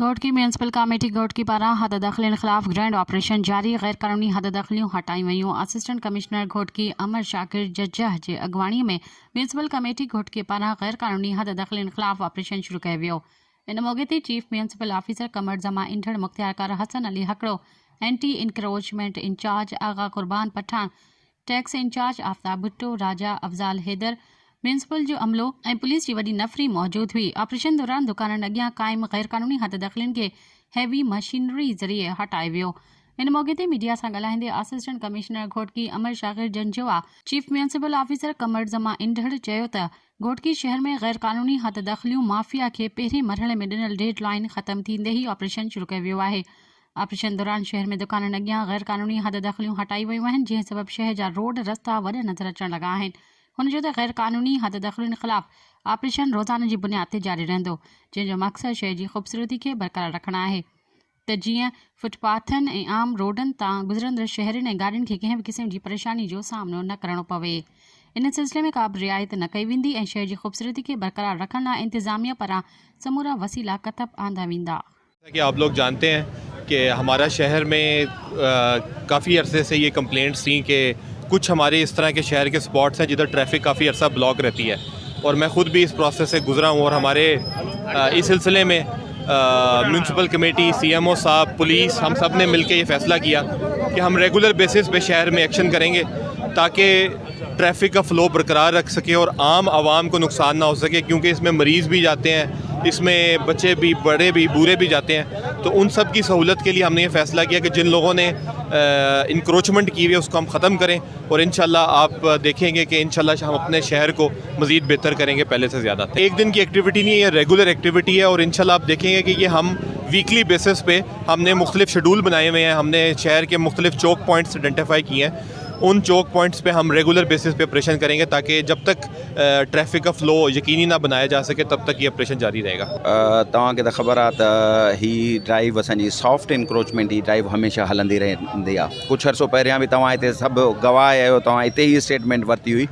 Ghotki municipal committee Ghotki पारां हद दख़लनि ख़िलाफ़ ग्रैंड ऑपरेशन जारी। गैर कानूनी हद दख़लियूं हटाई वयूं। असिस्टेंट कमिश्नर घोटकी अमर शाकिर जज्जह जे अॻवाणीअ में म्यूनसिपल कमेटी घोटकी पारां गैर कानूनी हद दख़लनि ख़िलाफ़ ऑपरेशन शुरू कयो वियो। इन मौक़े ते चीफ म्यूनसिपल ऑफिसर कमर जमा इंठड़ मुख्तियारकार Hassan Ali Hakro, anti encroachment incharge Agha Qurban Pathan, tax incharge Aftab Bhutto, Raja Afzal Haider, municipal जो अमलो ऐं पुलिस जी वॾी नफ़री मौजूद हुई। ऑपरेशन दौरान दुकाननि अॻियां क़ाइम गैर कानूनी हद दख़लनि खे हैवी मशीनरी ज़रिए हटाए वियो। इन मौक़े ते मीडिया सां ॻाल्हाईंदे असिस्टेंट कमिश्नर घोटकी अमर शाकिर जंजवा, चीफ म्यूनसिपल ऑफिसर कमर जमा इंढड़ चयो त घोटकी शहर में गैर कानूनी हद दख़लियूं माफ़िया खे पहिरें मरहले में ॾिनल डेड लाइन ख़त्म थींदे ई ऑपरेशन शुरू कयो वियो आहे। ऑपरेशन दौरान शहर में दुकाननि अॻियां गैर कानूनी हद दख़लियूं हटाई वयूं आहिनि, जंहिं सबबि शहर जा रोड रस्ता वॾा नज़र अचण लॻा आहिनि। हुन जो त गैर कानूनी हद दख़लनि ख़िलाफ़ ऑपरेशन रोज़ाना जी बुनियाद ते जारी रहंदो, जंहिंजो मक़सदु शहर जी ख़ूबसूरती खे बरक़रार रखणु आहे त जीअं फुटपाथनि ऐं आम रोडनि तां गुज़रंदड़ शहरनि ऐं गाॾियुनि खे कंहिं बि क़िस्म जी परेशानी जो सामनो न करणो पवे। इन सिलसिले में का बि रिआयत न कई वेंदी ऐं शहर जी ख़ूबसूरती खे बरक़रार रखण लाइ इंतज़ामिया पारां समूरा वसीला कतब आंदा वेंदा। कि आप लोग जानते हैं कि हमारा शहर में काफ़ी अरसे से ये कंप्लेंट्स थी कि कुछ हमारे इस तरह के शहर के स्पॉट्स हैं जिधर ट्रैफिक काफ़ी अर्सा ब्लॉक रहती है, और मैं ख़ुद भी इस प्रोसेस से गुज़रा हूँ। और हमारे इस सिलसिले में म्यूनसिपल कमेटी, CMO साहब, पुलिस, हम सब ने मिलकर ये फ़ैसला किया कि हम रेगुलर बेसिस पे शहर में एक्शन करेंगे ताकि ट्रैफिक का फ़्लो बरकरार रख सके और आम आवाम को नुकसान ना हो सके, क्योंकि इसमें मरीज़ भी जाते हैं, इसमें बच्चे भी, बड़े भी, बूढ़े भी जाते हैं। तो उन सब की सहूलत के लिए हमने ये फ़ैसला किया कि जिन लोगों ने इंक्रोचमेंट की हुई है उसको हम ख़त्म करें, और इंशाल्लाह आप देखेंगे कि इंशाल्लाह हम अपने शहर को मज़ीद बेहतर करेंगे पहले से ज़्यादा। एक दिन की एक्टिविटी नहीं है, ये रेगुलर एक्टिविटी है, और इंशाल्लाह आप देखेंगे कि ये हम वीकली बेसिस पे हमने मुख्तलिफ शेड्यूल बनाए हुए हैं। हमने शहर के मुख्तलिफ चौक पॉइंट्स आइडेंटिफाई किए हैं। उन चौक पॉइंट्स पे हम रेगुलर बेसिस पे ऑपरेशन करेंगे ताकि जब तक ट्रैफिक का फ़्लो यकीनी ना बनाया जा सके तब तक ये ऑपरेशन जारी रहेगा। तव्हांखे त ख़बर आहे त ही ड्राइव असांजी सॉफ्ट इंक्रोचमेंट जी ड्राइव हमेशह हलंदी रहंदी आहे। कुझु अर्सो पहिरियां बि तव्हां हिते सभु गवाह आहियो, तव्हां हिते ई स्टेटमेंट वरिती हुई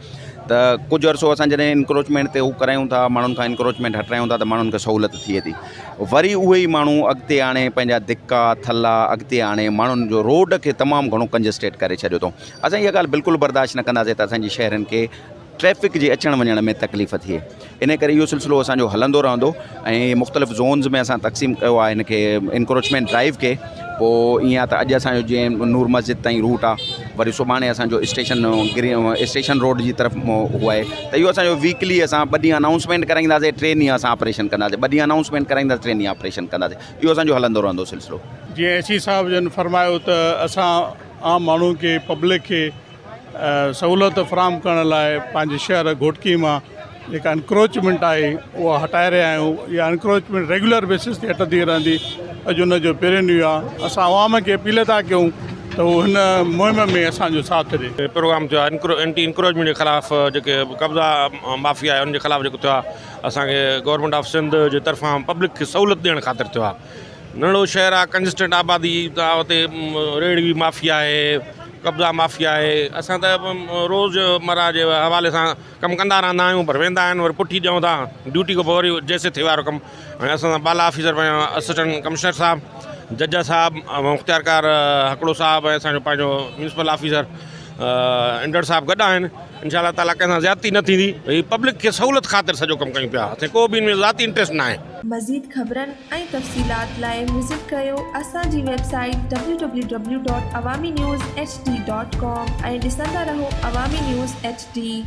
त कुझु अर्सो असां जॾहिं इंक्रोचमेंट ते हू करायूं था, माण्हुनि खां इंक्रोचमेंट हटायूं था, त माण्हुनि खे सहूलियत थिए थी। वरी उहे ई माण्हू अॻिते आणे पंहिंजा धिका थल्ला अॻिते आणे माण्हुनि जो रोड खे तमामु घणो कंजस्टेड करे छॾियो अथऊं। असां इहा ॻाल्हि बिल्कुलु बर्दाश्त न कंदासीं त असांजी शहरनि खे ट्रैफ़िक जे अचण वञण में तकलीफ़ थिए। इन करे इहो सिलसिलो असांजो हलंदो रहंदो ऐं मुख़्तलिफ़ ज़ोन्स में असां तक़सीम कयो आहे हिनखे इंक्रोचमेंट ड्राइव खे। पोइ ईअं त अॼु असांजो जीअं नूर मस्जिद ताईं रूट आहे, वरी सुभाणे असांजो स्टेशन रोड जी तरफ़ उहो आहे, त इहो असांजो वीकली असां 2 ॾींहं अनाउंसमेंट कराईंदासीं, 3 ॾींहं असां ऑपरेशन कंदासीं, 2 ॾींहं अनाउंसमेंट कराईंदासीं, 3 ॾींहं ऑपरेशन कंदासीं। इहो असांजो हलंदो रहंदो सिलसिलो। जीअं AC साहब जन फरमायो त असां आम माण्हू खे, पब्लिक खे सहूलियत फ़राहम करण लाइ पंहिंजे शहर घोटकी मां जेका इंक्रोचमेंट आहे उहा हटाए रहिया आहियूं। इहा इंक्रोचमेंट रेगुलर बेसिस ते हटंदी रहंदी। अॼु हुन जो पहिरें ॾींहुं आहे। असां आवाम खे अपील था कयूं त उहो हिन मुहिम में असांजो साथ ॾिए। प्रोग्राम थियो आहे एंटी इंक्रोचमेंट जे ख़िलाफ़, जेके कब्ज़ा माफ़िया आहे उनजे ख़िलाफ़ जेको थियो आहे, असांखे गवर्नमेंट ऑफ सिंध जे तरफ़ां पब्लिक खे सहूलियत ॾियण ख़ातिर थियो आहे। नंढो शहर आहे, कंजस्टेड आबादी, त हुते रेहड़ी माफ़िया आहे, कब्ज़ा माफ़िया आहे। असां त रोज़मर्रा जे हवाले सां कमु कंदा रहंदा आहियूं, पर वेंदा आहिनि वरी पुठी ॾियूं था ड्यूटी खां पोइ वरी जैसे थिए वारो कमु। ऐं असां बाला ऑफिसर पंहिंजो असिस्टेंट कमिश्नर साहब, जज साहब, मुख्तियारकार हकड़ो साहब ऐं असांजो पंहिंजो म्यूनसिपल ऑफिसर इंडर साहब गॾु आहिनि। इंशाअल्लाह ताला कंहिंसां ज़्यादती न थींदी। हीअ पब्लिक खे सहूलियत ख़ातिर सॼो कमु कयूं पिया। असां को बि इन में ज़ाती इंट्रस्ट न आहे। मज़ीद ख़बरनि ऐं तफ़सीलात लाइ विज़िट कयो असांजी वेबसाइट www.awamiNewsHD.com ऐं ॾिसंदा रहो अवामी न्यूज़ HD।